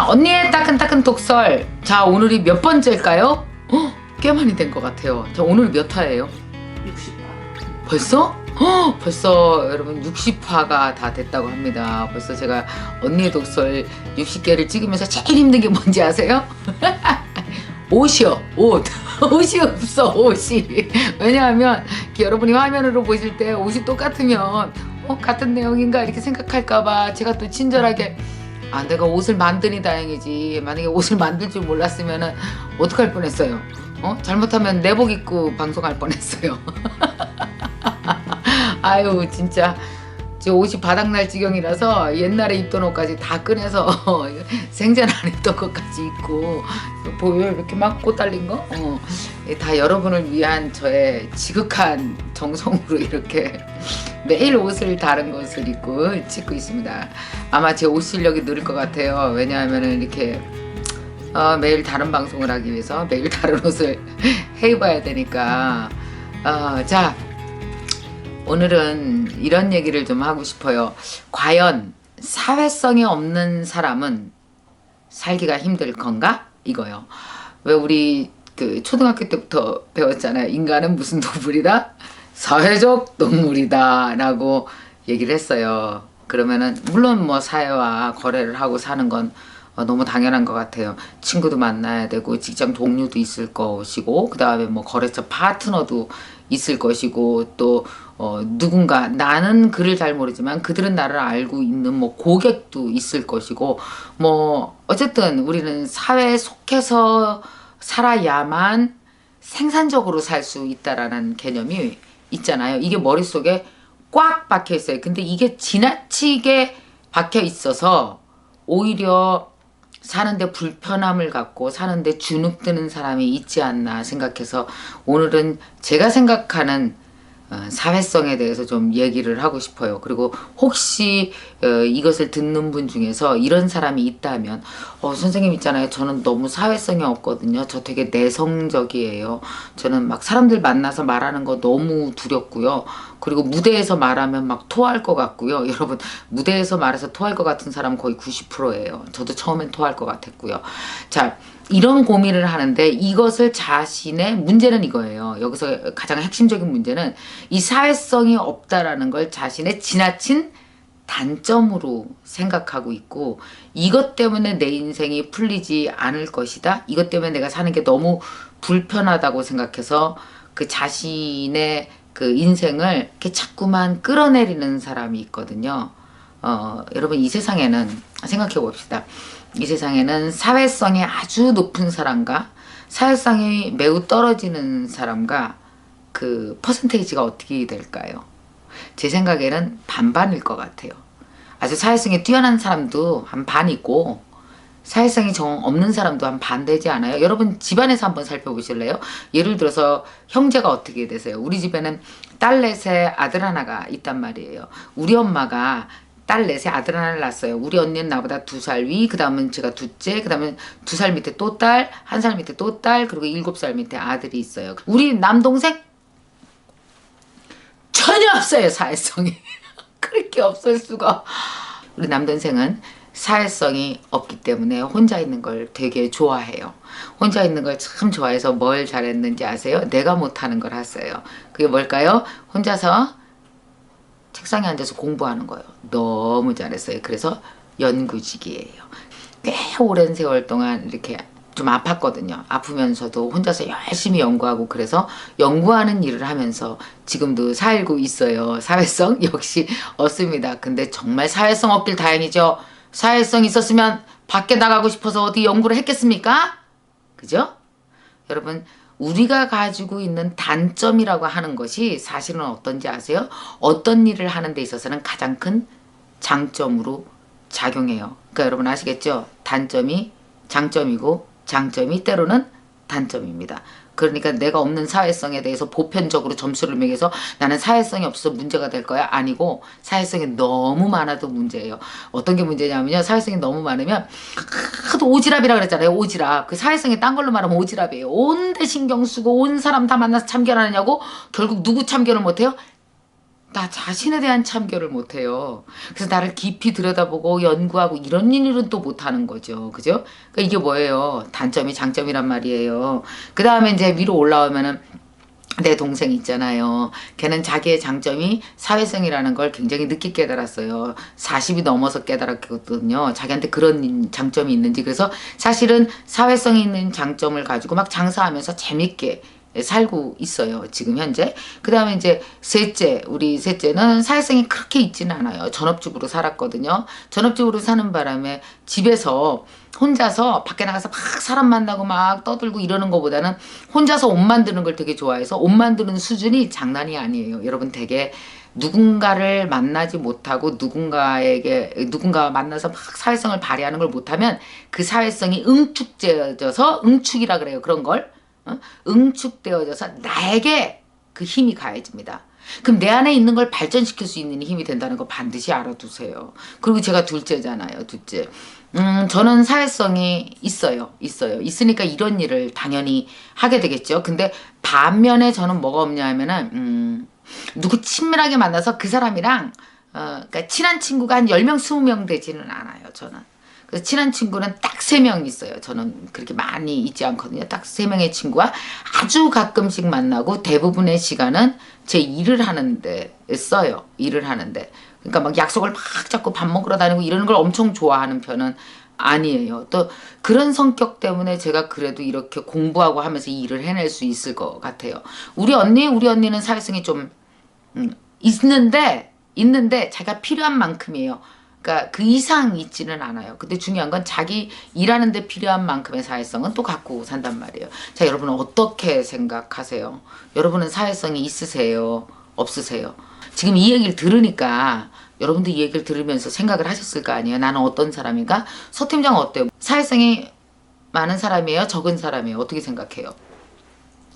언니의 따끈따끈 독설. 자, 오늘이 몇 번째일까요? 꽤 많이 된 것 같아요. 자, 오늘 몇 화예요? 60화. 벌써? 벌써 여러분 60화가 다 됐다고 합니다. 벌써 제가 언니의 독설 60개를 찍으면서 제일 힘든 게 뭔지 아세요? 옷이요. 옷. 옷이 없어. 옷이. 왜냐하면 여러분이 화면으로 보실 때 옷이 똑같으면 같은 내용인가 이렇게 생각할까봐 제가 또 친절하게 내가 옷을 만드니 다행이지, 만약에 옷을 만들 줄 몰랐으면 어떡할 뻔했어요. 잘못하면 내복 입고 방송할 뻔했어요. 아유, 진짜 제 옷이 바닥날 지경이라서 옛날에 입던 옷까지 다 꺼내서 생전 안 입던 것까지 입고, 보여요? 이렇게 막 꽃 달린 거? 다 여러분을 위한 저의 지극한 정성으로 이렇게 매일 옷을 다른 것을 입고 찍고 있습니다. 아마 제 옷 실력이 늘을 것 같아요. 왜냐하면 이렇게 매일 다른 방송을 하기 위해서 매일 다른 옷을 해입어야 되니까. 자, 오늘은 이런 얘기를 좀 하고 싶어요. 과연 사회성이 없는 사람은 살기가 힘들 건가? 이거요. 왜 우리 그 초등학교 때부터 배웠잖아요. 인간은 무슨 동물이다? 사회적 동물이다 라고 얘기를 했어요. 그러면은 물론 뭐 사회와 거래를 하고 사는 건 너무 당연한 것 같아요. 친구도 만나야 되고 직장 동료도 있을 것이고, 그 다음에 뭐 거래처 파트너도 있을 것이고, 또 누군가, 나는 그를 잘 모르지만 그들은 나를 알고 있는 뭐 고객도 있을 것이고, 뭐 어쨌든 우리는 사회에 속해서 살아야만 생산적으로 살 수 있다라는 개념이 있잖아요. 이게 머릿속에 꽉 박혀 있어요. 근데 이게 지나치게 박혀 있어서 오히려 사는데 불편함을 갖고 사는데 주눅드는 사람이 있지 않나 생각해서 오늘은 제가 생각하는 사회성에 대해서 좀 얘기를 하고 싶어요. 그리고 혹시 이것을 듣는 분 중에서 이런 사람이 있다면 선생님 있잖아요. 저는 너무 사회성이 없거든요. 저 되게 내성적이에요. 저는 막 사람들 만나서 말하는 거 너무 두렵고요. 그리고 무대에서 말하면 막 토할 것 같고요. 여러분, 무대에서 말해서 토할 것 같은 사람 거의 90%예요. 저도 처음엔 토할 것 같았고요. 자, 이런 고민을 하는데 이것을 자신의 문제는 이거예요. 여기서 가장 핵심적인 문제는 이 사회성이 없다라는 걸 자신의 지나친 단점으로 생각하고 있고, 이것 때문에 내 인생이 풀리지 않을 것이다. 이것 때문에 내가 사는 게 너무 불편하다고 생각해서 그 자신의 그 인생을 이렇게 자꾸만 끌어내리는 사람이 있거든요. 여러분, 이 세상에는 생각해 봅시다. 이 세상에는 사회성이 아주 높은 사람과 사회성이 매우 떨어지는 사람과 그 퍼센테이지가 어떻게 될까요? 제 생각에는 반반일 것 같아요. 아주 사회성이 뛰어난 사람도 한 반 있고 사회성이 정 없는 사람도 한 반 되지 않아요? 여러분, 집안에서 한번 살펴보실래요? 예를 들어서 형제가 어떻게 되세요? 우리 집에는 딸 넷에 아들 하나가 있단 말이에요. 우리 엄마가 딸 넷에 아들 하나를 낳았어요. 우리 언니는 나보다 2살 위, 그 다음은 제가 둘째, 그 다음에 2살 밑에 또 딸, 1살 밑에 또 딸, 그리고 7살 밑에 아들이 있어요. 우리 남동생 전혀 없어요, 사회성이. 그렇게 없을 수가. 우리 남동생은 사회성이 없기 때문에 혼자 있는 걸 되게 좋아해요. 혼자 있는 걸 참 좋아해서 뭘 잘했는지 아세요? 내가 못하는 걸 했어요. 그게 뭘까요? 혼자서 책상에 앉아서 공부하는 거예요. 너무 잘했어요. 그래서 연구직이에요. 꽤 오랜 세월 동안 이렇게 좀 아팠거든요. 아프면서도 혼자서 열심히 연구하고, 그래서 연구하는 일을 하면서 지금도 살고 있어요. 사회성 역시 없습니다. 근데 정말 사회성 없길 다행이죠. 사회성 있었으면 밖에 나가고 싶어서 어디 연구를 했겠습니까? 그죠? 여러분, 우리가 가지고 있는 단점이라고 하는 것이 사실은 어떤지 아세요? 어떤 일을 하는 데 있어서는 가장 큰 장점으로 작용해요. 그러니까 여러분 아시겠죠? 단점이 장점이고 장점이 때로는 단점입니다. 그러니까 내가 없는 사회성에 대해서 보편적으로 점수를 매겨서 나는 사회성이 없어서 문제가 될 거야? 아니고, 사회성이 너무 많아도 문제예요. 어떤 게 문제냐면요, 사회성이 너무 많으면 하도 오지랖이라 그랬잖아요. 오지랖. 그 사회성이 딴 걸로 말하면 오지랖이에요. 온데 신경 쓰고 온 사람 다 만나서 참견하느냐고 결국 누구 참견을 못해요? 나 자신에 대한 참견을 못해요. 그래서 나를 깊이 들여다보고 연구하고 이런 일은 또 못하는 거죠. 그죠? 그러니까 이게 뭐예요? 단점이 장점이란 말이에요. 그 다음에 이제 위로 올라오면은 내 동생 있잖아요. 걔는 자기의 장점이 사회성이라는 걸 굉장히 늦게 깨달았어요. 40이 넘어서 깨달았거든요. 자기한테 그런 장점이 있는지. 그래서 사실은 사회성이 있는 장점을 가지고 막 장사하면서 재밌게 살고 있어요. 지금 현재. 그 다음에 이제 셋째, 우리 셋째는 사회성이 그렇게 있지는 않아요. 전업주부로 살았거든요. 전업주부로 사는 바람에 집에서 혼자서 밖에 나가서 막 사람 만나고 막 떠들고 이러는 것보다는 혼자서 옷 만드는 걸 되게 좋아해서 옷 만드는 수준이 장난이 아니에요. 여러분 되게 누군가를 만나지 못하고 누군가 만나서 막 사회성을 발휘하는 걸 못하면 그 사회성이 응축되어져서 응축이라 그래요. 그런 걸. 응축되어져서 나에게 그 힘이 가해집니다. 그럼 내 안에 있는 걸 발전시킬 수 있는 힘이 된다는 거 반드시 알아두세요. 그리고 제가 둘째잖아요. 둘째. 저는 사회성이 있어요. 있으니까 이런 일을 당연히 하게 되겠죠. 근데 반면에 저는 뭐가 없냐 하면은, 누구 친밀하게 만나서 그 사람이랑, 그러니까 친한 친구가 한 10명, 20명 되지는 않아요. 저는. 그래서 친한 친구는 딱 3명 있어요. 저는 그렇게 많이 있지 않거든요. 딱 3명의 친구와 아주 가끔씩 만나고 대부분의 시간은 제 일을 하는데 써요. 일을 하는데. 그러니까 막 약속을 막 잡고 밥 먹으러 다니고 이러는 걸 엄청 좋아하는 편은 아니에요. 또 그런 성격 때문에 제가 그래도 이렇게 공부하고 하면서 이 일을 해낼 수 있을 것 같아요. 우리 언니는 사회성이 좀 있는데 자기가 필요한 만큼이에요. 그러니까 그 이상 있지는 않아요. 근데 중요한 건 자기 일하는 데 필요한 만큼의 사회성은 또 갖고 산단 말이에요. 자, 여러분은 어떻게 생각하세요? 여러분은 사회성이 있으세요? 없으세요? 지금 이 얘기를 들으니까 여러분도 이 얘기를 들으면서 생각을 하셨을 거 아니에요? 나는 어떤 사람인가? 서 팀장은 어때요? 사회성이 많은 사람이에요? 적은 사람이에요? 어떻게 생각해요?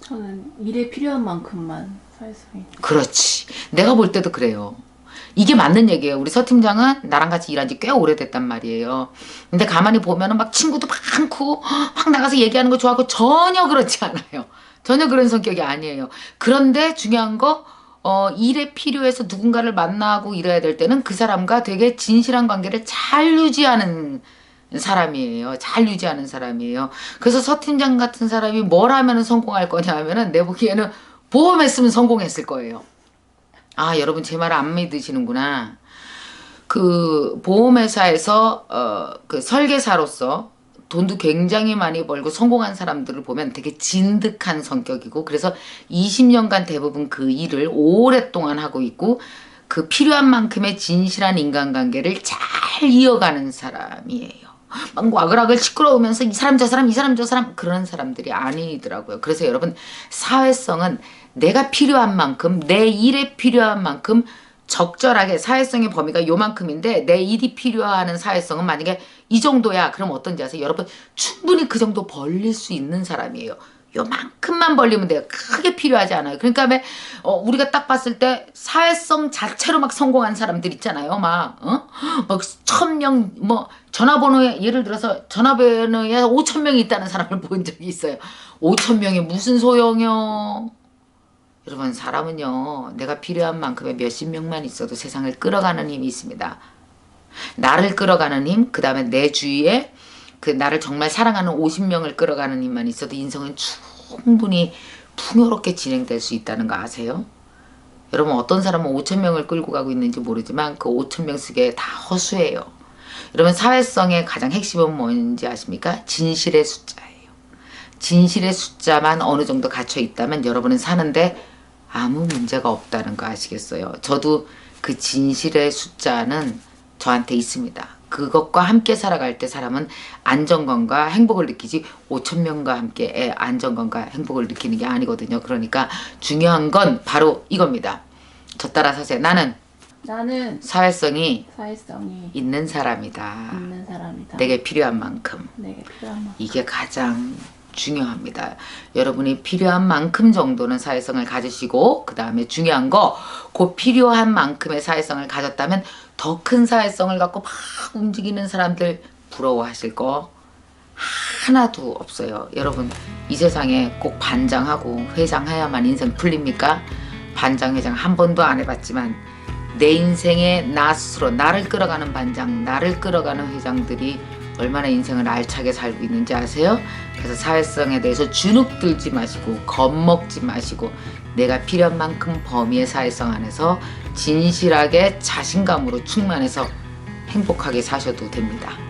저는 일에 필요한 만큼만 사회성이. 그렇지. 내가 볼 때도 그래요. 이게 맞는 얘기예요. 우리 서 팀장은 나랑 같이 일한 지 꽤 오래됐단 말이에요. 근데 가만히 보면은 막 친구도 많고 막 나가서 얘기하는 거 좋아하고 전혀 그렇지 않아요. 전혀 그런 성격이 아니에요. 그런데 중요한 거 일에 필요해서 누군가를 만나고 이래야 될 때는 그 사람과 되게 진실한 관계를 잘 유지하는 사람이에요. 잘 유지하는 사람이에요. 그래서 서 팀장 같은 사람이 뭘 하면 성공할 거냐 하면은 내 보기에는 보험했으면 성공했을 거예요. 아, 여러분 제 말 안 믿으시는구나. 그 보험회사에서 그 설계사로서 돈도 굉장히 많이 벌고 성공한 사람들을 보면 되게 진득한 성격이고 그래서 20년간 대부분 그 일을 오랫동안 하고 있고 그 필요한 만큼의 진실한 인간관계를 잘 이어가는 사람이에요. 막 와글와글 시끄러우면서 이 사람 저 사람 이 사람 저 사람 그런 사람들이 아니더라고요. 그래서 여러분 사회성은 내가 필요한 만큼 내 일에 필요한 만큼 적절하게 사회성의 범위가 요만큼인데 내 일이 필요한 사회성은 만약에 이 정도야. 그럼 어떤지 아세요? 여러분 충분히 그 정도 벌릴 수 있는 사람이에요. 요만큼만 벌리면 돼요. 크게 필요하지 않아요. 그러니까 왜 우리가 딱 봤을 때 사회성 자체로 막 성공한 사람들 있잖아요. 막 1000명 뭐 전화번호에 예를 들어서 전화번호에 5000명이 있다는 사람을 본 적이 있어요. 5000명이 무슨 소용이요? 여러분 사람은요 내가 필요한 만큼의 몇십 명만 있어도 세상을 끌어가는 힘이 있습니다. 나를 끌어가는 힘, 그 다음에 내 주위에 그 나를 정말 사랑하는 50명을 끌어가는 힘만 있어도 인생은 충분히 풍요롭게 진행될 수 있다는 거 아세요? 여러분 어떤 사람은 5,000명을 끌고 가고 있는지 모르지만 그 5,000명 속에 다 허수예요. 여러분 사회성의 가장 핵심은 뭔지 아십니까? 진실의 숫자예요. 진실의 숫자만 어느 정도 갖춰 있다면 여러분은 사는데 아무 문제가 없다는 거 아시겠어요? 저도 그 진실의 숫자는 저한테 있습니다. 그것과 함께 살아갈 때 사람은 안정감과 행복을 느끼지 5,000명과 함께 안정감과 행복을 느끼는 게 아니거든요. 그러니까 중요한 건 바로 이겁니다. 저 따라 사세요. 나는 사회성이 있는 사람이다. 내게 필요한 만큼. 이게 가장 중요합니다. 여러분이 필요한 만큼 정도는 사회성을 가지시고 그 다음에 중요한 거 그 필요한 만큼의 사회성을 가졌다면 더 큰 사회성을 갖고 막 움직이는 사람들 부러워하실 거 하나도 없어요. 여러분 이 세상에 꼭 반장하고 회장해야만 인생 풀립니까? 반장 회장 한 번도 안 해봤지만 내 인생에 나 스스로 나를 끌어가는 반장, 나를 끌어가는 회장들이 얼마나 인생을 알차게 살고 있는지 아세요? 그래서 사회성에 대해서 주눅 들지 마시고 겁먹지 마시고 내가 필요한 만큼 범위의 사회성 안에서 진실하게 자신감으로 충만해서 행복하게 사셔도 됩니다.